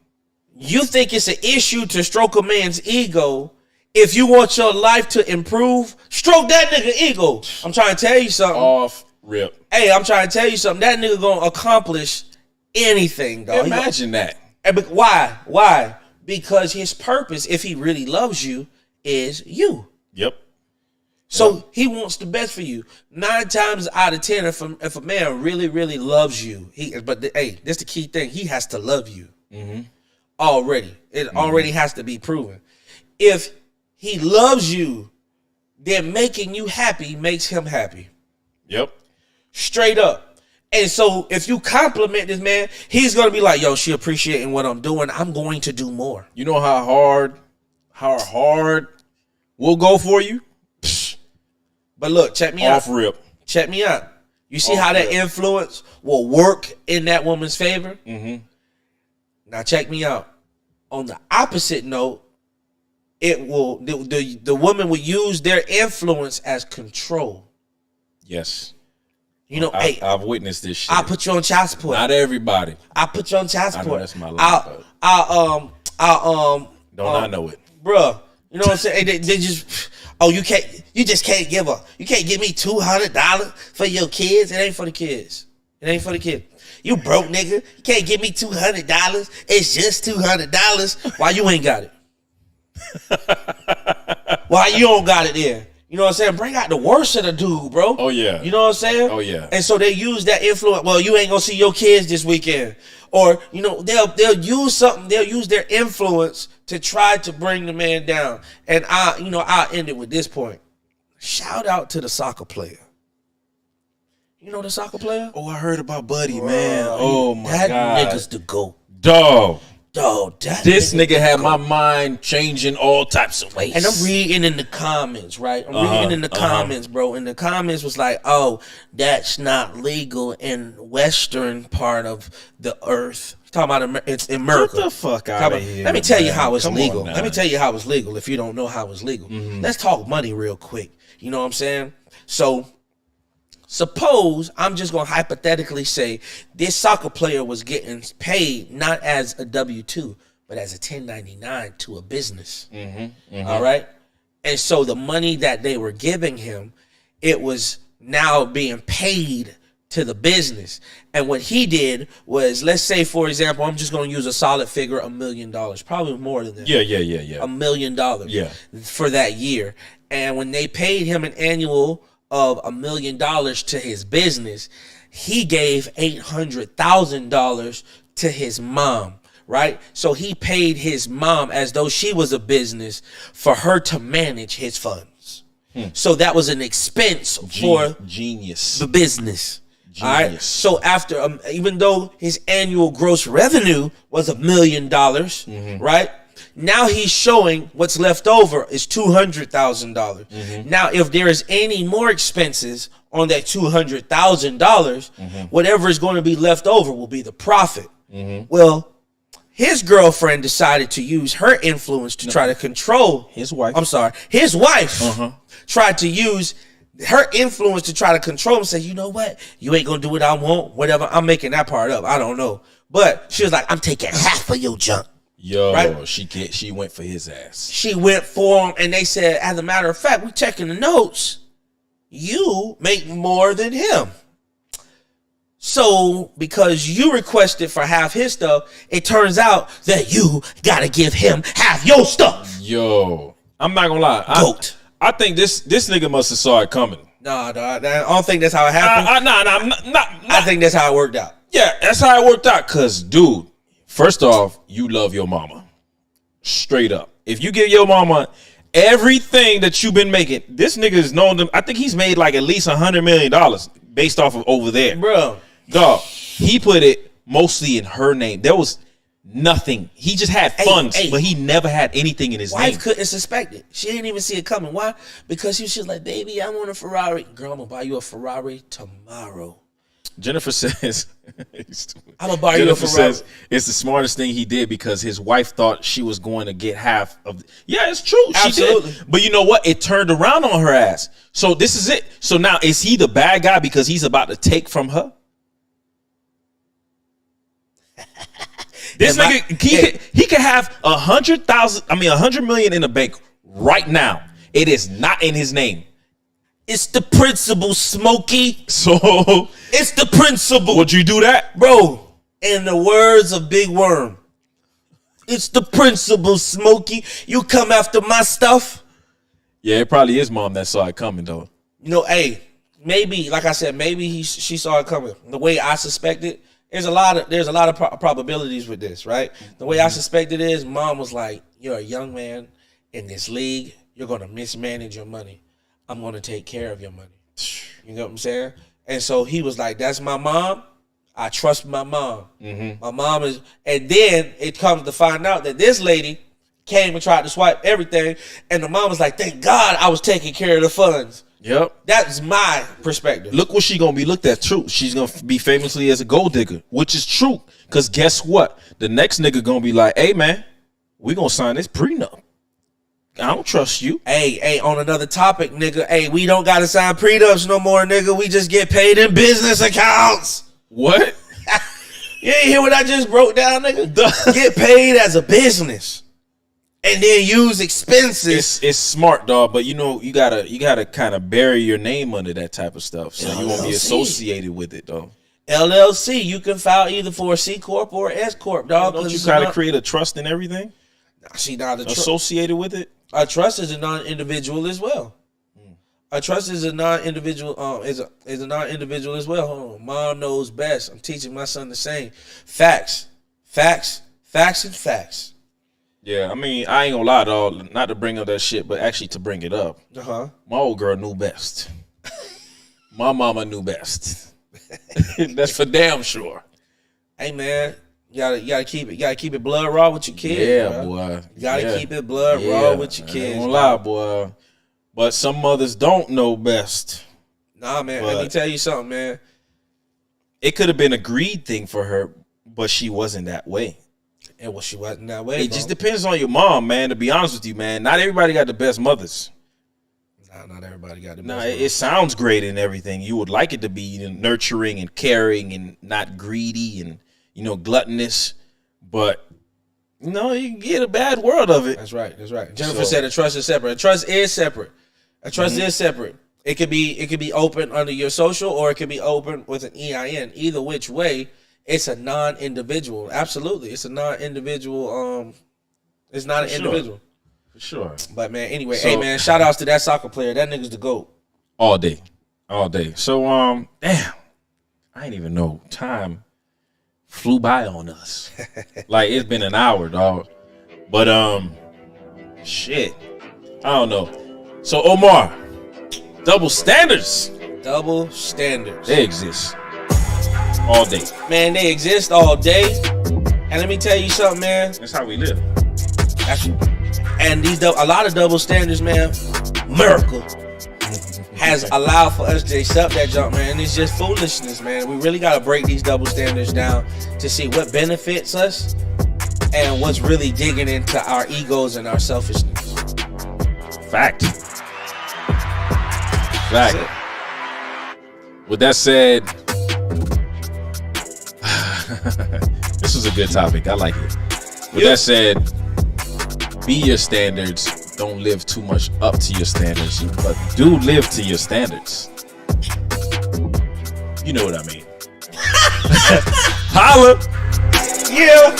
You think it's an issue to stroke a man's ego. If you want your life to improve, stroke that nigga ego. I'm trying to tell you something. Off rip. Hey, I'm trying to tell you something. That nigga gonna accomplish anything, dog. Imagine that. Why? Why? Because his purpose, if he really loves you, is you. Yep. So he wants the best for you. 9 times out of 10, if a man really, really loves you, that's the key thing. He has to love you. Already. It already has to be proven. If he loves you, then making you happy makes him happy. Yep. Straight up. And so if you compliment this man, he's going to be like, yo, she appreciating what I'm doing. I'm going to do more. You know how hard we'll go for you? But look, check me out. Off rip. Check me out. You see how that influence will work in that woman's favor? Now check me out. On the opposite note, it will the woman will use their influence as control. Yes. You know, I've witnessed this shit. I'll put you on child support. Not everybody. I'll put you on child support. I know that's my life. I know it. Bruh, you know what I'm saying? They just, you just can't give me $200 for your kids. It ain't for the kids. It ain't for the kid. You broke nigga. You can't give me $200. It's just $200. Why you ain't got it? Why you don't got it there? You know what I'm saying? Bring out the worst of the dude, bro. Oh, yeah. You know what I'm saying? Oh, yeah. And so they use that influence. Well, you ain't gonna see your kids this weekend. Or, you know, they'll use something. They'll use their influence to try to bring the man down. And I'll end it with this point. Shout out to the soccer player. You know the soccer player? Oh, I heard about Buddy, man. Oh, my God. That nigga's the GOAT. Dog. This nigga had my mind changing all types of ways. And I'm reading in the comments, right? I'm reading in the comments, bro. And the comments was like, oh, that's not legal in western part of the earth. Talking about it's in America. Get the fuck out of here. Let me tell you how it's legal. Let me tell you how it's legal if you don't know how it's legal. Let's talk money real quick. You know what I'm saying? So suppose I'm just gonna hypothetically say this soccer player was getting paid not as a W-2, but as a 1099 to a business. All right, and so the money that they were giving him, it was now being paid to the business. And what he did was, let's say, for example, I'm just going to use a solid figure, $1 million, probably more than that. Yeah. $1 million Yeah. for that year. And when they paid him an annual of $1 million to his business, he gave $800,000 to his mom, right? So he paid his mom as though she was a business for her to manage his funds. So that was an expense for genius. the business. All right. Genius. So after, even though his annual gross revenue was $1 million, right? Now he's showing what's left over is $200,000. Now, if there is any more expenses on that $200,000, whatever is going to be left over will be the profit. Well, his girlfriend decided to use her influence to try to control His wife. I'm sorry. His wife tried to use her influence to try to control him. Say, you know what? You ain't gonna do what I want. Whatever. I'm making that part up. I don't know. But she was like, I'm taking half of your junk. Yo, right? she went for his ass. She went for him, and they said, as a matter of fact, we checking the notes. You make more than him. So, because you requested for half his stuff, it turns out that you gotta give him half your stuff. Yo, I'm not gonna lie. Goat. I think this nigga must have saw it coming. No, I don't think that's how it happened. I think that's how it worked out. Yeah, that's how it worked out. Cause, dude, first off, you love your mama. Straight up. If you give your mama everything that you've been making, this nigga is known to, I think he's made like at least $100 million based off of over there. Bro. Dog, he put it mostly in her name. There was nothing. He just had funds, but he never had anything in his name. Wife couldn't suspect it. She didn't even see it coming. Why? Because she was like, baby, I want a Ferrari. Girl, I'm going to buy you a Ferrari tomorrow. Jennifer says, I'm going to buy you a Ferrari. Says it's the smartest thing he did because his wife thought she was going to get half of yeah, it's true. Absolutely. She did. But you know what? It turned around on her ass. So this is it. So now is he the bad guy because he's about to take from her? This nigga, he could have 100 million in the bank right now. It is not in his name. It's the principle, Smokey. So it's the principle. Would you do that? Bro, in the words of Big Worm, it's the principle, Smokey. You come after my stuff. Yeah, it probably is mom that saw it coming though. You know, hey, maybe, like I said, maybe she saw it coming. The way I suspected, there's a lot of probabilities with this, right? The way I suspected is, mom was like, "You're a young man in this league. You're gonna mismanage your money. I'm gonna take care of your money." You know what I'm saying? And so he was like, "That's my mom. I trust my mom. My mom is." And then it comes to find out that this lady came and tried to swipe everything, and the mom was like, "Thank God I was taking care of the funds." Yep. That's my perspective. Look what she gonna be looked at. True. She's gonna be famously as a gold digger, which is true. Cause guess what? The next nigga gonna be like, "Hey man, we gonna sign this prenup. I don't trust you." Hey, on another topic, nigga. Hey, we don't gotta sign prenups no more, nigga. We just get paid in business accounts. What? You ain't hear what I just broke down, nigga? Get paid as a business. And then use expenses. It's smart, dog, but you know you gotta kind of bury your name under that type of stuff, so you won't be associated with it, though. LLC, you can file either for a C corp or S corp, dog. Don't you gotta create a trust and everything? See, now the associated with it. A trust is a non-individual as well. A trust is a non-individual. Is a non-individual as well. Hold on. Mom knows best. I'm teaching my son the same. Facts, and facts. Yeah, I mean, I ain't gonna lie, dog. Not to bring up that shit, but actually to bring it up. My old girl knew best. My mama knew best. That's for damn sure. Hey man, you gotta keep it blood raw with your kids. Yeah, bro. boy. You gotta keep it blood raw with your kids. I ain't gonna lie, boy. But some mothers don't know best. Nah, man. Let me tell you something, man. It could have been a greed thing for her, but she wasn't that way. And well, she wasn't that way. It just depends on your mom, man. To be honest with you, man, not everybody got the best mothers. Not everybody got the best. Nah, it sounds great and everything. You would like it to be nurturing and caring and not greedy and gluttonous, but you get a bad world of it. That's right. Jennifer said a trust is separate. A trust is separate. Is separate. It could be open under your social, or it could be open with an EIN. Either which way, it's a non-individual. Absolutely, it's a non-individual. It's not an individual. For sure. But man, anyway, hey man, shout outs to that soccer player. That nigga's the GOAT. All day. So damn, I ain't even know. Time flew by on us. Like it's been an hour, dog. But shit, I don't know. So Omar, double standards. Double standards. They exist all day. Man, they exist all day. And let me tell you something, man. That's how we live. And a lot of double standards, man. America has allowed for us to accept that junk, man. It's just foolishness, man. We really got to break these double standards down to see what benefits us and what's really digging into our egos and our selfishness. Fact. With that said, this was a good topic. I like it. With that said, be your standards. Don't live too much up to your standards, but do live to your standards. You know what I mean. Holla. Yeah.